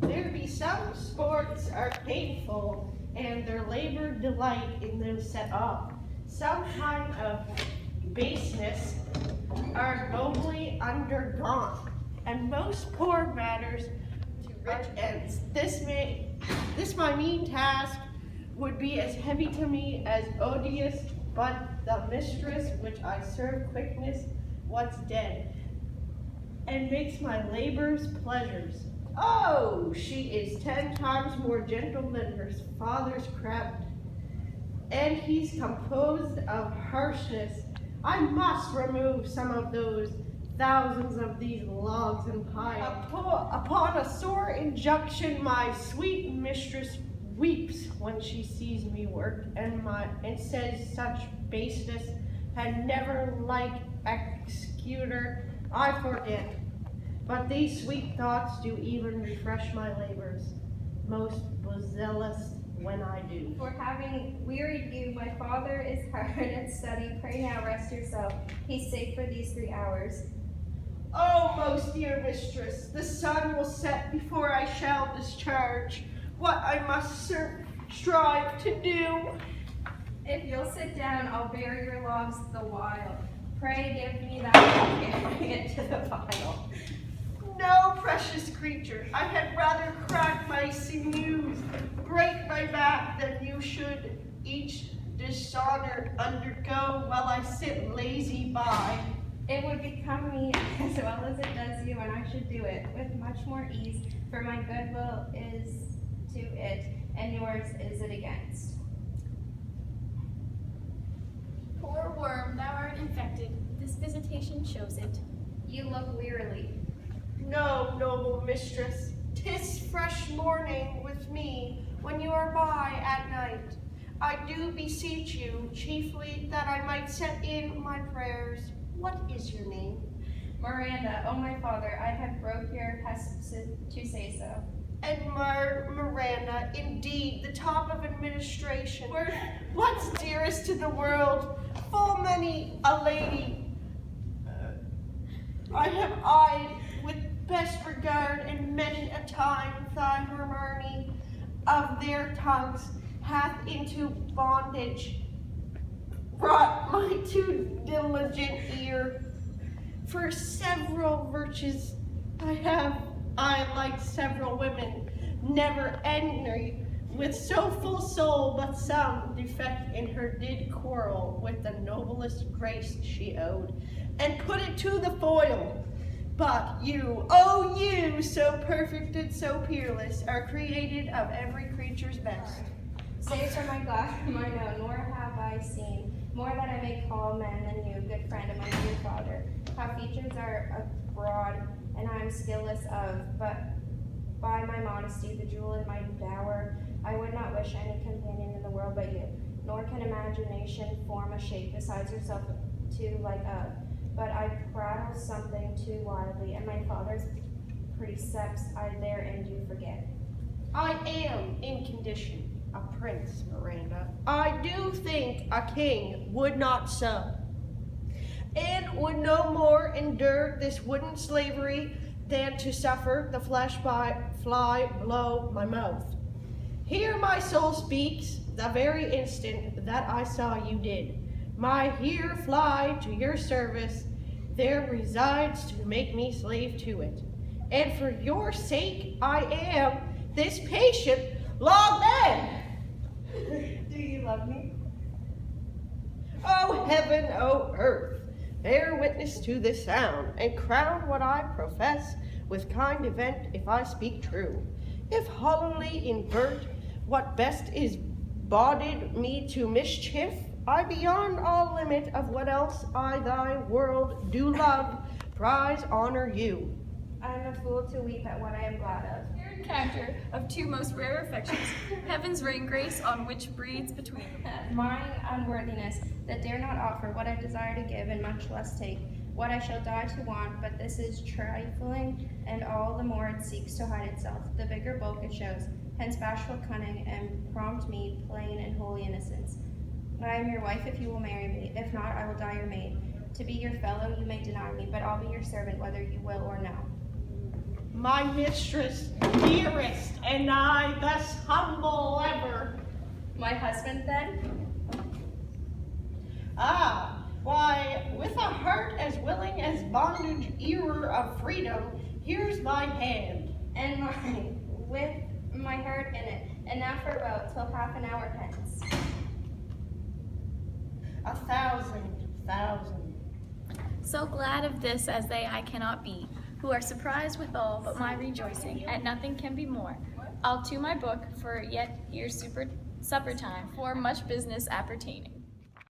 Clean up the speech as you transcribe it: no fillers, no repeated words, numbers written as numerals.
There be some sports are painful, and their labor delight in those set up. Some kind of baseness are nobly undergone, and most poor matters to rich ends. This my mean task would be as heavy to me as odious, but the mistress which I serve quickness what's dead, and makes my labors pleasures. Oh, she is 10 times more gentle than her father's craft, and he's composed of harshness. I must remove some of those thousands of these logs and piles. Upon a sore injunction, my sweet mistress weeps when she sees me work, and says such baseness had never like executor I forget. But these sweet thoughts do even refresh my labors, most zealous when I do. For having wearied you, my father is hard at study. Pray now rest yourself. He's safe for these 3 hours. Oh, most dear mistress, the sun will set before I shall discharge what I must strive to do. If you'll sit down, I'll bear your logs the while. Pray give me that carrying it to the pile. No, precious creature, I had rather crack my sinews, break my back, than you should each dishonor undergo while I sit lazy by. It would become me as well as it does you, and I should do it with much more ease, for my goodwill is to it, and yours is it against. Poor worm, thou art infected. This visitation shows it. You look wearily. No, noble mistress, 'tis fresh morning with me when you are by at night. I do beseech you, chiefly that I might set in my prayers. What is your name? Miranda, oh my father, I have broke your hest to say so. And Miranda, indeed, the top of administration. What's dearest to the world? Full many a lady I have eyed with best regard, and many a time thy harmony of their tongues hath into bondage brought my too diligent ear. For several virtues I, like several women, never angry with so full soul, but some defect in her did quarrel with the noblest grace she owed, and put it to the foil. But you, oh you, so perfect and so peerless, are created of every creature's best. Save for my glass and mine own, nor have I seen more that I may call men than you, good friend of my dear father. How features are abroad, and I am skilless of, but by my modesty, the jewel in my dower, I would not wish any companion in the world but you, nor can imagination form a shape besides yourself to like of. But I prattle something too wildly, and my father's precepts I therein do forget. I am in condition a prince, Miranda. I do think a king would not so, and would no more endure this wooden slavery than to suffer the flesh fly below my mouth. Here my soul speaks, the very instant that I saw you did. My here fly to your service, there resides to make me slave to it. And for your sake I am this patient long dead. Do you love me? O heaven, O earth, bear witness to this sound, and crown what I profess with kind event if I speak true. If hollowly invert what best is boded me to mischief, I beyond all limit of what else I thy world do love, prize, honor you. I am a fool to weep at what I am glad of. Your encounter of two most rare affections, heaven's rain grace on which breeds between them. Mine unworthiness, that dare not offer what I desire to give, and much less take what I shall die to want, but this is trifling, and all the more it seeks to hide itself, the bigger bulk it shows, hence bashful cunning, and prompt me plain and holy innocence. I am your wife if you will marry me, if not I will die your maid. To be your fellow you may deny me, but I'll be your servant whether you will or no. my mistress, dearest, and I thus humble ever. My husband then? Ah, why, with a heart as willing as bondage ear of freedom, here's my hand. And mine, with my heart in it, and now farewell till half an hour hence. 1,000. So glad of this as they I cannot be, who are surprised with all but my rejoicing, at nothing can be more. I'll to my book, for yet here's supper time, for much business appertaining.